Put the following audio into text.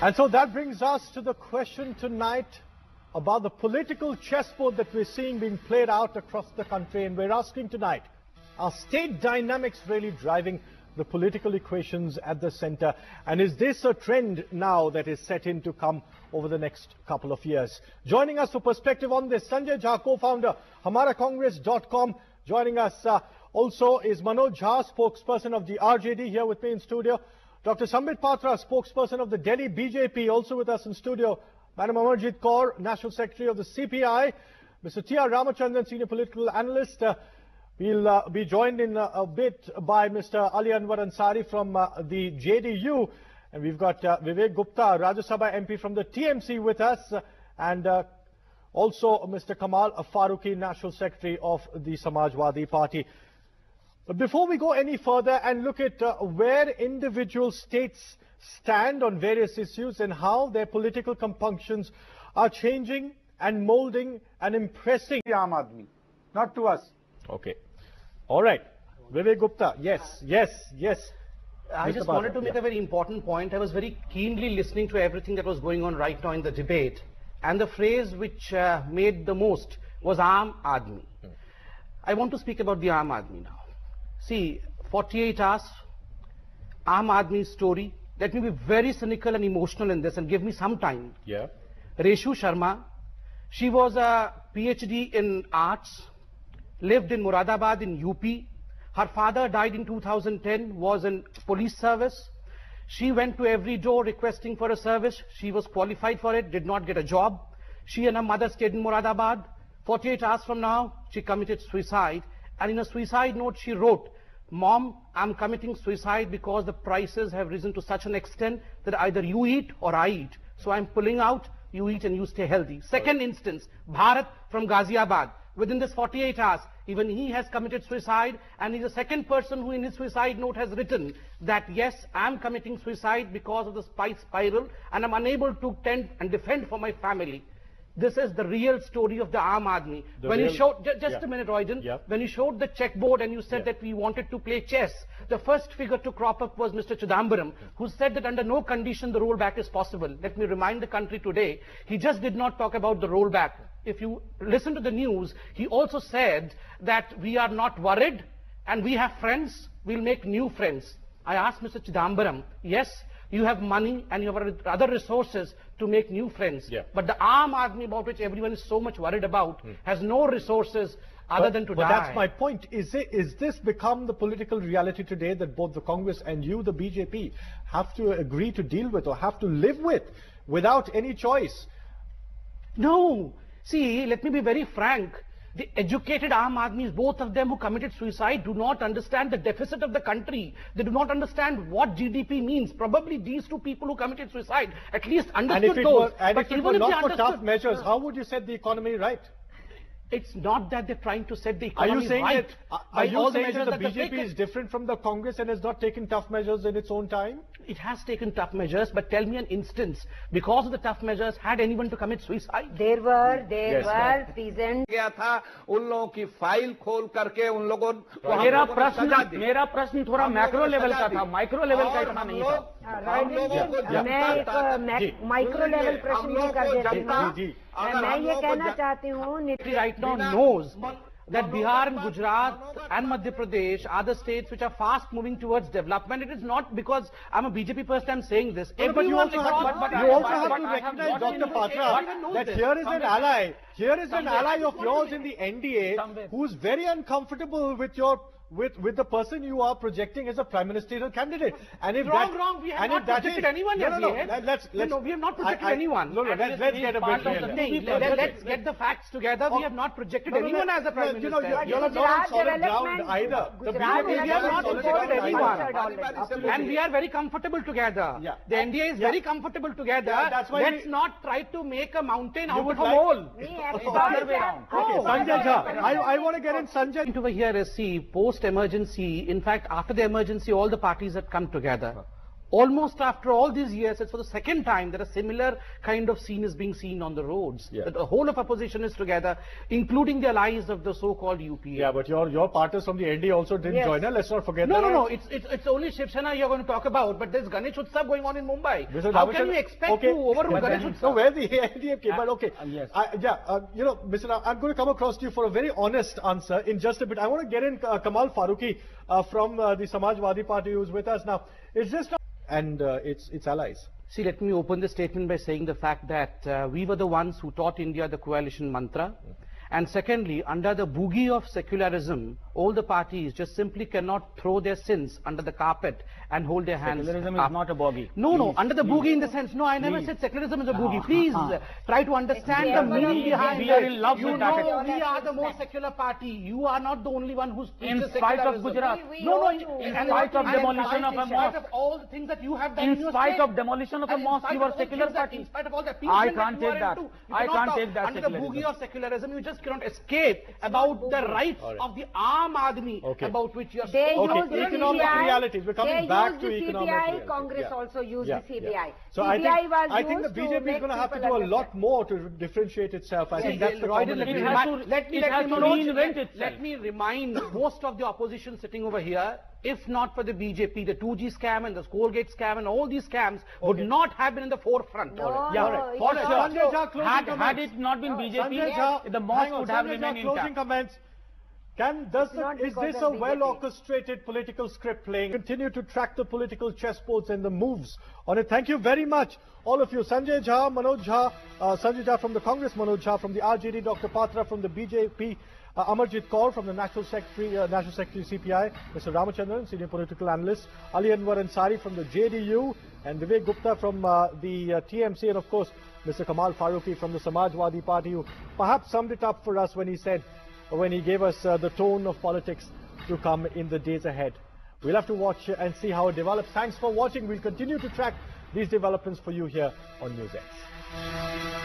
And so that brings us to the question tonight about the political chessboard that we're seeing being played out across the country. And we're asking tonight, are state dynamics really driving the political equations at the center? And is this a trend now that is set in to come over the next couple of years? Joining us for perspective on this, Sanjay Jha, co-founder, hamaracongress.com. Joining us also is Manoj Jha, spokesperson of the RJD, here with me in studio. Dr. Sambit Patra, spokesperson of the Delhi BJP, also with us in studio. Madam Amarjit Kaur, National Secretary of the CPI. Mr. T.R. Ramachandran, senior political analyst. We'll be joined in a bit by Mr. Ali Anwar Ansari from the JDU. And we've got Vivek Gupta, Rajya Sabha MP from the TMC with us. And also Mr. Kamal Farooqi, National Secretary of the Samajwadi Party. But before we go any further and look at where individual states stand on various issues and how their political compunctions are changing and molding and impressing the Aam Aadmi, not to us. Okay. All right. Vivek Gupta, yes. I just wanted to make a very important point. I was very keenly listening to everything that was going on right now in the debate. And the phrase which made the most was Aam Aadmi. I want to speak about the Aam Aadmi now. See, 48 hours, Aam Aadmi's story. Let me be very cynical and emotional in this and give me some time. Yeah. Reshu Sharma, she was a PhD in arts, lived in Moradabad in UP. Her father died in 2010, was in police service. She went to every door requesting for a service. She was qualified for it, did not get a job. She and her mother stayed in Moradabad. 48 hours from now, she committed suicide. And in a suicide note, she wrote, "Mom, I'm committing suicide because the prices have risen to such an extent that either you eat or I eat. So I'm pulling out, you eat and you stay healthy." Second instance, Bharat from Ghaziabad. Within this 48 hours, even he has committed suicide, and he's the second person who in his suicide note has written that, yes, I'm committing suicide because of the spice spiral and I'm unable to tend and defend for my family. This is the real story of the Aam Aadmi. When you showed, just a minute, Royden, when you showed the checkboard and you said that we wanted to play chess, the first figure to crop up was Mr. Chidambaram, who said that under no condition the rollback is possible. Let me remind the country today, he just did not talk about the rollback. If you listen to the news, he also said that we are not worried and we have friends, we'll make new friends. I asked Mr. Chidambaram, yes, you have money and you have other resources to make new friends. But the Aam Aadmi, about which everyone is so much worried about, has no resources other than to die. But that's my point. Is this become the political reality today that both the Congress and you, the BJP, have to agree to deal with or have to live with without any choice? No. See, let me be very frank. The educated Aam Aadmis, both of them who committed suicide, do not understand the deficit of the country. They do not understand what GDP means. Probably these two people who committed suicide at least understood those. And if it were not for tough measures, how would you set the economy right? It's not that they're trying to set the economy right. Are you saying that the BJP is different from the Congress and has not taken tough measures in its own time? It has taken tough measures, but tell me an instance. Because of the tough measures, had anyone to commit suicide? There were present. गया था उन लोगों की file खोल करके उन लोगों मेरा प्रश्न थोड़ा मैक्रो लेवल का था, माइक्रो लेवल का इतना नहीं था। मैं एक माइक्रो लेवल प्रश्न नहीं कर दे रही हूँ। मैं ये कहना चाहती हूँ, right now knows that Bihar and Gujarat and Madhya Pradesh are the states which are fast moving towards development. It is not because I'm a BJP person I'm saying this. But you also have to recognize, Dr. Patra, that here is an ally. Here is an ally of yours in the NDA who is very uncomfortable with your with the person you are projecting as a prime ministerial candidate. And if wrong, we have not projected anyone yet. We have not projected anyone. Let's get a bit Let's get the facts together. We have not projected anyone as a prime minister. You're not on solid ground either. We have not projected anyone. And we are very comfortable together. The NDA is very comfortable together. Let's not try to make a mountain out of a mole. It's the other way around. Okay, Sanjay Jha, I want to get in Sanjay. Over here is, see, post-emergency, in fact, after the emergency, all the parties had come together. almost after all these years, it's for the second time that a similar kind of scene is being seen on the roads. Yeah. That the whole of opposition is together, including the allies of the so-called UPA. Yeah, but your partners from the ND also didn't join us. Let's not forget that. No. It's only Shiv Sena you're going to talk about, but there's Ganesh Utsav going on in Mumbai. Mr. How Ramachandran, can we expect to overrule Ganesh Utsav? No, where's the AIDMK? But okay. Yes. You know, Mr. I'm going to come across to you for a very honest answer in just a bit. I want to get in Kamal Farooqi from the Samajwadi Party who's with us now. Is this and its allies? See, let me open the statement by saying the fact that we were the ones who taught India the coalition mantra. And secondly, under the boogie of secularism, all the parties just simply cannot throw their sins under the carpet and hold their hands Secularism up. is not a boogie. No, under the boogie in the sense, no, I never said secularism is a boogie. Please try to understand the meaning behind We it. are in love You with know, that. we are the most secular party. You are not the only one who's In spite of Gujarat, We No, all in spite of demolition of a in spite mosque. of all the things that you have done in in your spite state, of demolition of a and in mosque, spite you of are all secular things that- party. In spite of all the I appeasement can't that you take are that. into, you I cannot can't talk. take that Under the secularism. boogie of secularism, you just cannot escape about the rights of the Aam Aadmi about which you are They Okay, use the economic CBI. realities. We're coming They back use to the economic CBI. realities. Congress Yeah. also used Yeah, the CBI. yeah. So CBI was I think the used to BJP is make going to have to do people a lot understand. more to differentiate itself. I think that's the Roy, common let me agreement. remind itself. let me remind most of the opposition sitting over here, if not for the BJP, the 2G scam and the Colgate scam and all these scams would not have been in the forefront. No, Yeah, no, right. it's For not. sure. Sanjay Jha, closing Had comments. it not been Sanjay BJP, Jha, the mosque hang on, would have Sanjay Jha, remained closing intact. comments. Is because this of a BJP. well-orchestrated political script playing? Continue to track the political chessboards and the moves on it. Thank you very much, all of you. Sanjay Jha, Manoj Jha, Sanjay Jha from the Congress, Manoj Jha from the RJD, Dr. Patra from the BJP, Amarjit Kaur from the National Secretary CPI, Mr. Ramachandran, Senior Political Analyst, Ali Anwar Ansari from the JDU, and Vivek Gupta from the TMC, and of course, Mr. Kamal Farooqi from the Samajwadi Party, who perhaps summed it up for us when he gave us the tone of politics to come in the days ahead. We'll have to watch and see how it develops. Thanks for watching. We'll continue to track these developments for you here on News X.